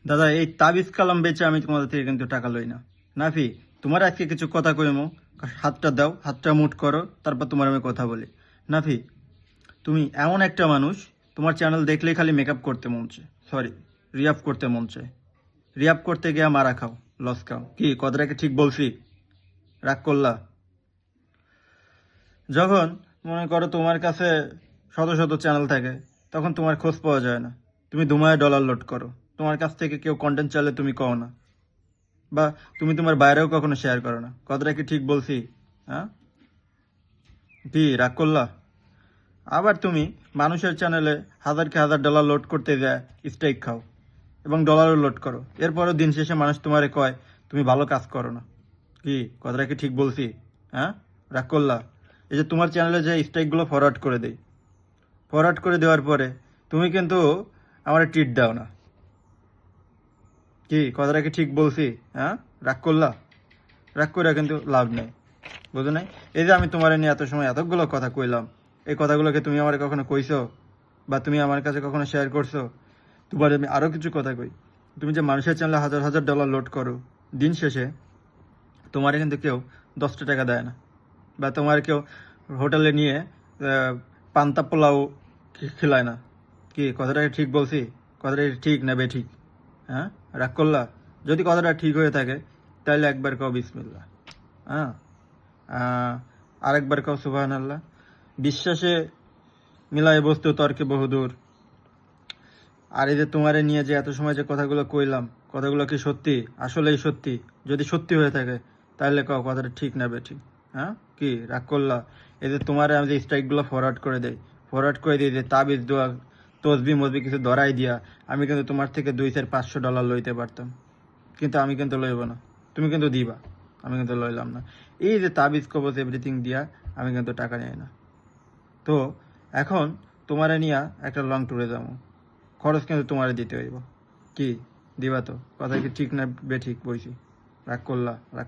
দাদা এই তাবিজ কালাম বেচে আমি তোমাদের থেকে কিন্তু টাকা লই না। নাফি, তোমার আজকে কিছু কথা কইমো, হাতটা দাও, হাতটা মুট করো, তারপর তোমার আমি কথা বলি। নাফি, তুমি এমন একটা মানুষ, তোমার চ্যানেল দেখলেই খালি মেকআপ করতে মন চায়, সরি, রিয়াপ করতে মন চায়। রিয়াপ করতে গিয়ে মারা খাও, লস খাও। কি কথাটাকে ঠিক বলছি? রাগ করলা? যখন মনে করো তোমার কাছে শত শত চ্যানেল থাকে, তখন তোমার খোঁজ পাওয়া যায় না। তুমি দুমায় ডলার লোড করো, তোমার কাছ থেকে কেউ কন্টেন্ট চাইলে তুমি কও না, বা তুমি তোমার বাইরেও কখনো শেয়ার করো না। কথাটা কি ঠিক বলছি? হ্যাঁ, কি রাগ করলা? আবার তুমি মানুষের চ্যানেলে হাজারকে হাজার ডলার লোড করতে যায়, স্ট্রাইক খাও এবং ডলারও লোড করো, এরপরও দিন শেষে মানুষ তোমারে কয় তুমি ভালো কাজ করো না। কি কথাটা কি ঠিক বলছি? হ্যাঁ, রাগ করলা? এই যে তোমার চ্যানেলে যে স্ট্রাইকগুলো ফরওয়ার্ড করে দেই, ফরওয়ার্ড করে দেওয়ার পরে তুমি কিন্তু আমার ট্রিট দাও না। কি কথাটা কি ঠিক বলছি? হ্যাঁ, রাগ করলা? রাগ করে কিন্তু লাভ নেই, বুঝো নাই? এই যে আমি তোমার নিয়ে এত সময় এতগুলো কথা কইলাম, এই কথাগুলোকে তুমি আমার কখনো কইছো, বা তুমি আমার কাছে কখনো শেয়ার করছো? তোমার আমি আরও কিছু কথা কই। তুমি যে মানুষের চ্যানেলে হাজার হাজার ডলার লোড করো, দিন শেষে তোমারে কিন্তু কেউ 10টা টাকা দেয় না, বা তোমার কেউ হোটেলে নিয়ে পান্তা পোলাও খেলায় না। কি কথাটা ঠিক বলছি? কথাটা ঠিক না বে ঠিক? হ্যাঁ, রাগ করলা? যদি কথাটা ঠিক হয়ে থাকে তাহলে একবার কও বিসমিল্লাহ। হ্যাঁ, আরেকবার কও সুবহান আল্লাহ। বিশ্বাসে মিলায় বস্তু তর্কে বহুদূর। আর এই যে তোমারে নিয়ে যে এত সময় যে কথাগুলো কইলাম, কথাগুলো কি সত্যি? আসলেই সত্যি? যদি সত্যি হয়ে থাকে তাহলে কও কথাটা ঠিক না বে ঠিক? হ্যাঁ, কি রাগ করলা? এই যে তোমারে আমি যে স্ট্রাইকগুলো ফরওয়ার্ড করে দেই, ফরওয়ার্ড করে দিই যে তাবিজ দোয়া তসবি মসবি কিছু ধরাই দিয়া, আমি কিন্তু তোমার থেকে 200-500 ডলার লইতে পারতাম, কিন্তু আমি কিন্তু লইব না। তুমি কিন্তু দিবা, আমি কিন্তু লইলাম না। এই যে তাবিজ কবজ এভরিথিং দিয়া আমি কিন্তু টাকা নেই না। তো এখন তোমারে নিয়া একটা লং ট্যুরে যাবো, খরচ কিন্তু তোমারে দিতে হইব। কি দিবা তো? কথা কি ঠিক না বে ঠিক বলছি? রাগ করলা? রাগ